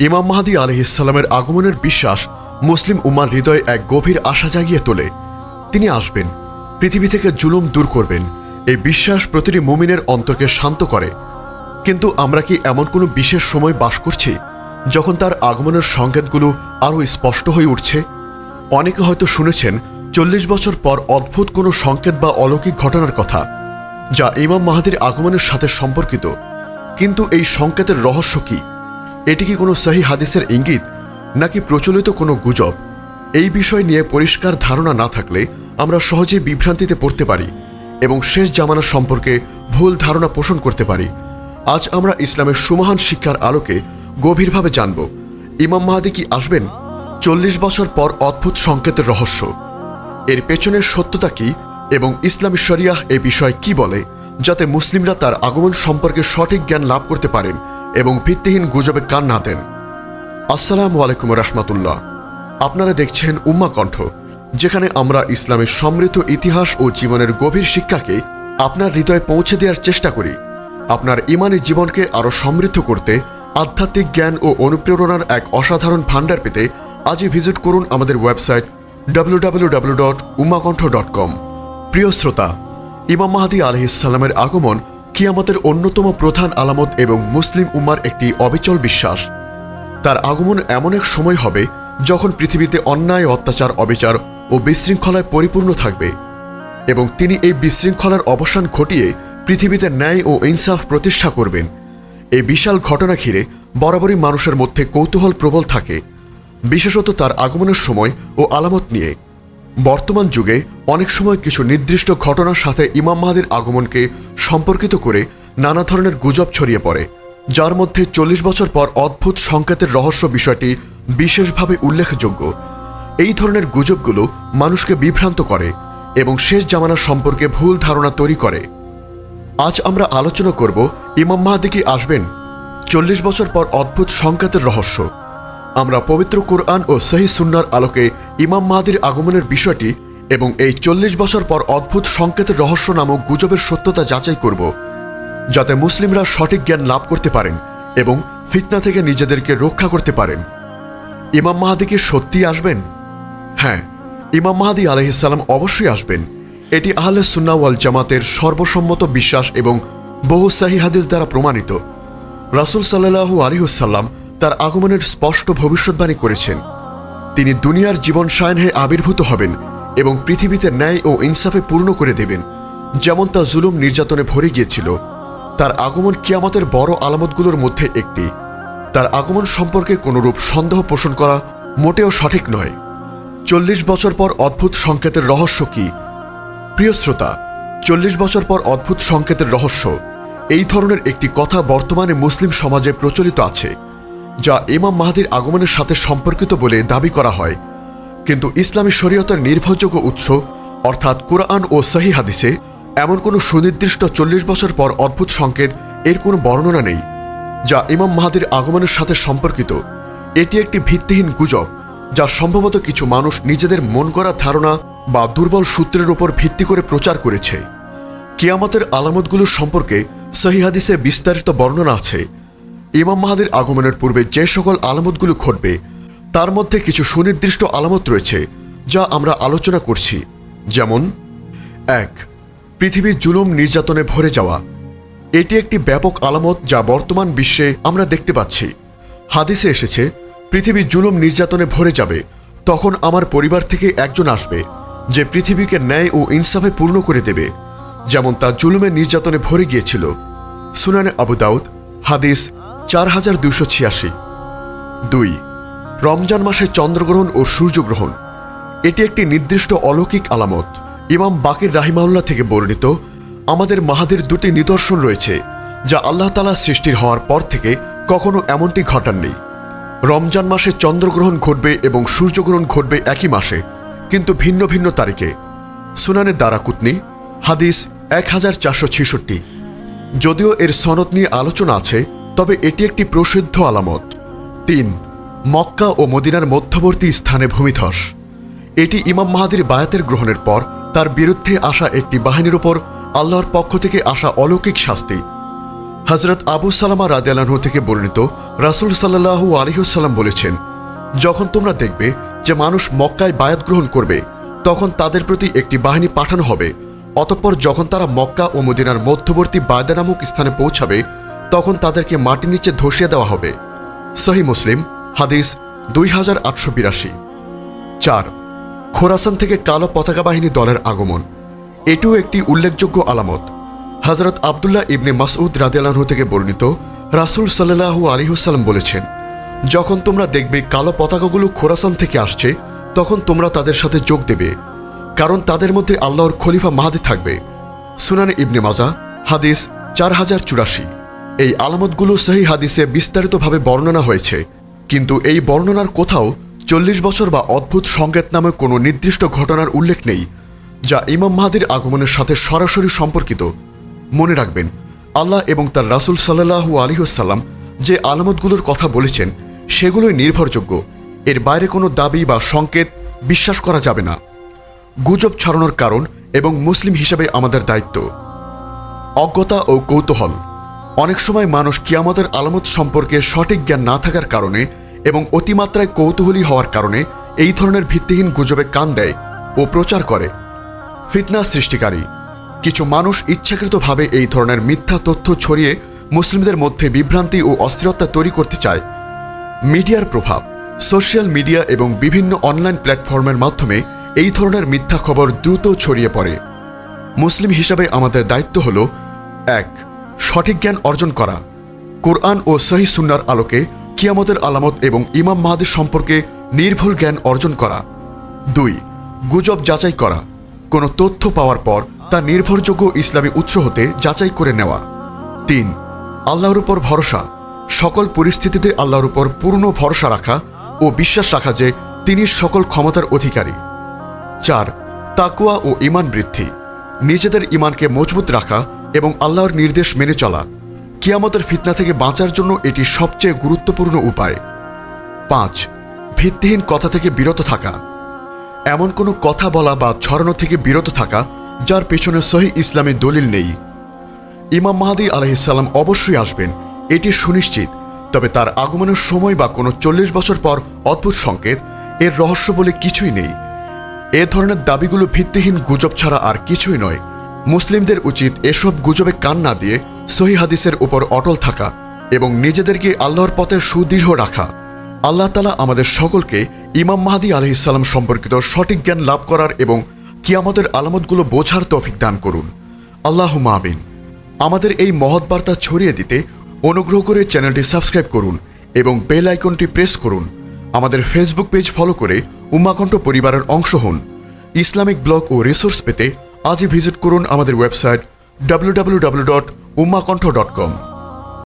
ইমাম মাহদী আলাইহিসসালামের আগমনের বিশ্বাস মুসলিম উম্মার হৃদয়ে এক গভীর আশা জাগিয়ে তোলে। তিনি আসবেন, পৃথিবী থেকে জুলুম দূর করবেন। এই বিশ্বাস প্রতিটি মুমিনের অন্তরকে শান্ত করে। কিন্তু আমরা কি এমন কোনো বিশেষ সময় বাস করছি যখন তার আগমনের সংকেতগুলো আরও স্পষ্ট হয়ে উঠছে? অনেকে হয়তো শুনেছেন 40 বছর পর অদ্ভুত কোনো সংকেত বা অলৌকিক ঘটনার কথা, যা ইমাম মাহদীর আগমনের সাথে সম্পর্কিত। কিন্তু এই সংকেতের রহস্য কি? এটি কি কোনো সহিহ হাদিসের ইঙ্গিত, নাকি প্রচলিত কোনো গুজব? এই বিষয় নিয়ে পরিষ্কার ধারণা না থাকলে আমরা সহজেই বিভ্রান্তিতে পড়তে পারি এবং শেষ জামানা সম্পর্কে ভুল ধারণা পোষণ করতে পারি। আজ আমরা ইসলামের সুমহান শিক্ষার আলোকে গভীরভাবে জানব, ইমাম মাহদী কি আসবেন? 40 বছর পর অদ্ভুত সংকেতের রহস্য, এর পেছনের সত্যতা কি এবং ইসলামী শরিয়াহ এ বিষয়ে কি বলে, যাতে মুসলিমরা তার আগমন সম্পর্কে সঠিক জ্ঞান লাভ করতে পারেন এবং ভিত্তিহীন গুজবে কান না দেন। আসসালামু আলাইকুম রহমতুল্লাহ। আপনারা দেখছেন উম্মা কণ্ঠ, যেখানে আমরা ইসলামের সমৃদ্ধ ইতিহাস ও জীবনের গভীর শিক্ষাকে আপনার হৃদয়ে পৌঁছে দেওয়ার চেষ্টা করি। আপনার ইমানি জীবনকে আরও সমৃদ্ধ করতে আধ্যাত্মিক জ্ঞান ও অনুপ্রেরণার এক অসাধারণ ভাণ্ডার পেতে আজই ভিজিট করুন আমাদের ওয়েবসাইট www.ummakontho.com। প্রিয় শ্রোতা, ইমাম মাহদী আলাইহিসসালামের আগমন কিয়ামতের অন্যতম প্রধান আলামত এবং মুসলিম উম্মার একটি অবিচল বিশ্বাস। তার আগমন এমন এক সময় হবে যখন পৃথিবীতে অন্যায়, অত্যাচার, অবিচার ও বিশৃঙ্খলায় পরিপূর্ণ থাকবে এবং তিনি এই বিশৃঙ্খলার অবসান ঘটিয়ে পৃথিবীতে ন্যায় ও ইনসাফ প্রতিষ্ঠা করবেন। এই বিশাল ঘটনা ঘিরে বরাবরই মানুষের মধ্যে কৌতূহল প্রবল থাকে, বিশেষত তার আগমনের সময় ও আলামত নিয়ে। বর্তমান যুগে অনেক সময় কিছু নির্দিষ্ট ঘটনার সাথে ইমাম মাহদীর আগমনকে সম্পর্কিত করে নানা ধরনের গুজব ছড়িয়ে পড়ে, যার মধ্যে 40 বছর পর অদ্ভুত সংকেতের রহস্য বিষয়টি বিশেষভাবে উল্লেখযোগ্য। এই ধরনের গুজবগুলো মানুষকে বিভ্রান্ত করে এবং শেষ জামানা সম্পর্কে ভুল ধারণা তৈরি করে। আজ আমরা আলোচনা করব, ইমাম মাহদী কি আসবেন? 40 বছর পর অদ্ভুত সংকেতের রহস্য। আমরা পবিত্র কুরআন ও সহিহ সুন্নাহর আলোকে ইমাম মাহদীর আগমনের বিষয়টি এবং এই 40 বছর পর অদ্ভুত সংকেতের রহস্য নামক গুজবের সত্যতা যাচাই করব, যাতে মুসলিমরা সঠিক জ্ঞান লাভ করতে পারেন এবং ফিতনা থেকে নিজেদেরকে রক্ষা করতে পারেন। ইমাম মাহদী কি সত্যিই আসবেন? হ্যাঁ, ইমাম মাহদী আলাইহিসসালাম অবশ্যই আসবেন। এটি আহলে সুন্নাহ ওয়াল জামাতের সর্বসম্মত বিশ্বাস এবং বহু সহিহ হাদিস দ্বারা প্রমাণিত। রাসূল সাল্লাল্লাহু আলাইহি ওয়াসাল্লাম তার আগমনের স্পষ্ট ভবিষ্যদ্বাণী করেছেন। তিনি দুনিয়ার জীবন সায়নে আবির্ভূত হবেন এবং পৃথিবীতে ন্যায় ও ইনসাফে পূর্ণ করে দেবেন, যেমন তা জুলুম নির্যাতনে ভরে গিয়েছিল। তার আগমন কিয়ামতের বড় আলামতগুলোর মধ্যে একটি। তার আগমন সম্পর্কে কোনরূপ সন্দেহ পোষণ করা মোটেও সঠিক নয়। 40 বছর পর অদ্ভুত সংকেতের রহস্য কি? প্রিয় শ্রোতা, 40 বছর পর অদ্ভুত সংকেতের রহস্য, এই ধরনের একটি কথা বর্তমানে মুসলিম সমাজে প্রচলিত আছে, যা ইমাম মাহদীর আগমনের সাথে সম্পর্কিত বলে দাবি করা হয়। কিন্তু ইসলামী শরীয়তের নির্ভরযোগ্য উৎস অর্থাৎ কুরআন ও সহিহ হাদিসে এমন কোনো সুনির্দিষ্ট 40 বছর পর অদ্ভুত সংকেত এর কোনো বর্ণনা নেই, যা ইমাম মাহদীর আগমনের সাথে সম্পর্কিত। এটি একটি ভিত্তিহীন গুজব, যা সম্ভবত কিছু মানুষ নিজেদের মন গড়া ধারণা বা দুর্বল সূত্রের উপর ভিত্তি করে প্রচার করেছে। কিয়ামতের আলামতগুলো সম্পর্কে সহিহ হাদিসে বিস্তারিত বর্ণনা আছে। ইমাম মাহদীর আগমনের পূর্বে যে সকল আলামতগুলো ঘটবে, তার মধ্যে কিছু সুনির্দিষ্ট আলামত রয়েছে, যা আমরা আলোচনা করছি। যেমন 1. পৃথিবী জুলুম নির্যাতনে ভরে যাওয়া। এটি একটি ব্যাপক আলামত যা বর্তমান বিশ্বে আমরা দেখতে পাচ্ছি। হাদিসে এসেছে, পৃথিবী জুলুম নির্যাতনে ভরে যাবে, তখন আমার পরিবার থেকে একজন আসবে যে পৃথিবীকে ন্যায় ও ইনসাফে পূর্ণ করে দেবে, যেমন তা জুলুমের নির্যাতনে ভরে গিয়েছিল। সুনানে আবু দাউদ, হাদিস 4286। 2. রমজান মাসে চন্দ্রগ্রহণ ও সূর্যগ্রহণ। এটি একটি নির্দিষ্ট অলৌকিক আলামত। ইমাম বাকির রাহিমাহুল্লাহ থেকে বর্ণিত, আমাদের মাহদীর দুটি নিদর্শন রয়েছে, যা আল্লাহ তাআলা সৃষ্টির হওয়ার পর থেকে কখনো এমনটি ঘটাননি। রমজান মাসে চন্দ্রগ্রহণ ঘটবে এবং সূর্যগ্রহণ ঘটবে একই মাসে, কিন্তু ভিন্ন ভিন্ন তারিখে। সুনানে দারাকুতনি, হাদিস 1466। যদিও এর সনদ নিয়ে আলোচনা আছে, তবে এটি একটি প্রসিদ্ধ আলামত। 3. মক্কা ও মদিনার মধ্যবর্তী স্থানে ভূমিধস। এটি ইমাম মাহদীর বায়াতের গ্রহণের পর তার বিরুদ্ধে আসা একটি বাহিনীর উপর আল্লাহর পক্ষ থেকে আসা অলৌকিক শাস্তি। হযরত আবু সালামা রাদিয়াল্লাহু আনহু থেকে বর্ণিত, রাসূল সাল্লাল্লাহু আলাইহি ওয়াসাল্লাম বলেছেন, যখন তোমরা দেখবে যে মানুষ মক্কায় বায়াত গ্রহণ করবে, তখন তাদের প্রতি একটি বাহিনী পাঠানো হবে। অতঃপর যখন তারা মক্কা ও মদিনার মধ্যবর্তী বায়দা নামক স্থানে পৌঁছাবে, তখন তাদেরকে মাটির নিচে ধসিয়ে দেওয়া হবে। সহিহ মুসলিম, হাদিস 2882। 4. খোরাসান থেকে কালো পতাকা বাহিনী দলের আগমন। এটিও একটি উল্লেখযোগ্য আলামত। হযরত আব্দুল্লাহ ইবনে মাসউদ রাদিয়াল্লাহু আনহু থেকে বর্ণিত, রাসূল সাল্লাল্লাহু আলাইহি ওয়াসাল্লাম বলেছেন, যখন তোমরা দেখবে কালো পতাকাগুলো খোরাসান থেকে আসছে, তখন তোমরা তাদের সাথে যোগ দেবে, কারণ তাদের মধ্যে আল্লাহর খলিফা মাহদী থাকবে। সুনানে ইবনে মাজাহ, হাদিস 4084। এই আলামতগুলো সহিহ হাদিসে বিস্তারিতভাবে বর্ণনা হয়েছে, কিন্তু এই বর্ণনার কোথাও 40 বছর বা অদ্ভুত সংকেত নামে কোনো নির্দিষ্ট ঘটনার উল্লেখ নেই, যা ইমাম মাহদীর আগমনের সাথে সরাসরি সম্পর্কিত। মনে রাখবেন, আল্লাহ এবং তার রাসূল সাল্লাল্লাহু আলাইহি ওয়াসাল্লাম যে আলামতগুলোর কথা বলেছেন, সেগুলোই নির্ভরযোগ্য। এর বাইরে কোনো দাবি বা সংকেত বিশ্বাস করা যাবে না। গুজব ছড়ানোর কারণ এবং মুসলিম হিসেবে আমাদের দায়িত্ব। অজ্ঞতা ও কৌতূহল। অনেক সময় মানুষ কিয়ামতের আলামত সম্পর্কে সঠিক জ্ঞান না থাকার কারণে এবং অতিমাত্রায় কৌতূহলী হওয়ার কারণে এই ধরনের ভিত্তিহীন গুজবে কান দেয় ও প্রচার করে। ফিতনা সৃষ্টিকারী। কিছু মানুষ ইচ্ছাকৃতভাবে এই ধরনের মিথ্যা তথ্য ছড়িয়ে মুসলিমদের মধ্যে বিভ্রান্তি ও অস্থিরতা তৈরি করতে চায়। মিডিয়ার প্রভাব। সোশ্যাল মিডিয়া এবং বিভিন্ন অনলাইন প্ল্যাটফর্মের মাধ্যমে এই ধরনের মিথ্যা খবর দ্রুত ছড়িয়ে পড়ে। মুসলিম হিসাবে আমাদের দায়িত্ব হল: 1. সঠিক জ্ঞান অর্জন করা। কোরআন ও সহিহ সুন্নাহর আলোকে কিয়ামতের আলামত এবং ইমাম মাহদী সম্পর্কে নির্ভুল জ্ঞান অর্জন করা। 2. গুজব যাচাই করা। কোনো তথ্য পাওয়ার পর তা নির্ভরযোগ্য ইসলামী উৎস হতে যাচাই করে নেওয়া। 3. আল্লাহর উপর ভরসা। সকল পরিস্থিতিতে আল্লাহর উপর পূর্ণ ভরসা রাখা ও বিশ্বাস রাখা যে তিনি সকল ক্ষমতার অধিকারী। 4. তাকওয়া ও ঈমান বৃদ্ধি। নিজেদের ঈমানকে মজবুত রাখা এবং আল্লাহর নির্দেশ মেনে চলা। কিয়ামতের ফিতনা থেকে বাঁচার জন্য এটি সবচেয়ে গুরুত্বপূর্ণ উপায়। 5. ভিত্তিহীন কথা থেকে বিরত থাকা। এমন কোনো কথা বলা বা ছড়ানো থেকে বিরত থাকা যার পেছনে সহিহ ইসলামী দলিল নেই। ইমাম মাহদী আলাইহিস সালাম অবশ্যই আসবেন, এটি সুনিশ্চিত। তবে তার আগমনের সময় বা কোনো 40 বছর পর অদ্ভুত সংকেত, এর রহস্য বলে কিছুই নেই। এ ধরনের দাবিগুলো ভিত্তিহীন গুজব ছাড়া আর কিছুই নয়। মুসলিমদের উচিত এসব গুজবে কান না দিয়ে সহিহ হাদিসের উপর অটল থাকা এবং নিজেদেরকে আল্লাহর পথে সুদৃঢ় রাখা। আল্লাহ তাআলা আমাদের সকলকে ইমাম মাহদী আলাইহিস সালাম সম্পর্কিত সঠিক জ্ঞান লাভ করার এবং কিয়ামতের আলামতগুলো বোঝার তৌফিক দান করুন। আল্লাহুম্মা আমিন। আমাদের এই মহৎ বার্তা ছড়িয়ে দিতে অনুগ্রহ করে চ্যানেলটি সাবস্ক্রাইব করুন এবং বেল আইকনটি প্রেস করুন। আমাদের ফেসবুক পেজ ফলো করে উম্মাহ কণ্ঠ পরিবারের অংশ হন। ইসলামিক ব্লগ ও রিসোর্স পেতে আজই ভিজিট করুন আমাদের ওয়েবসাইট www.ummahkontho.com।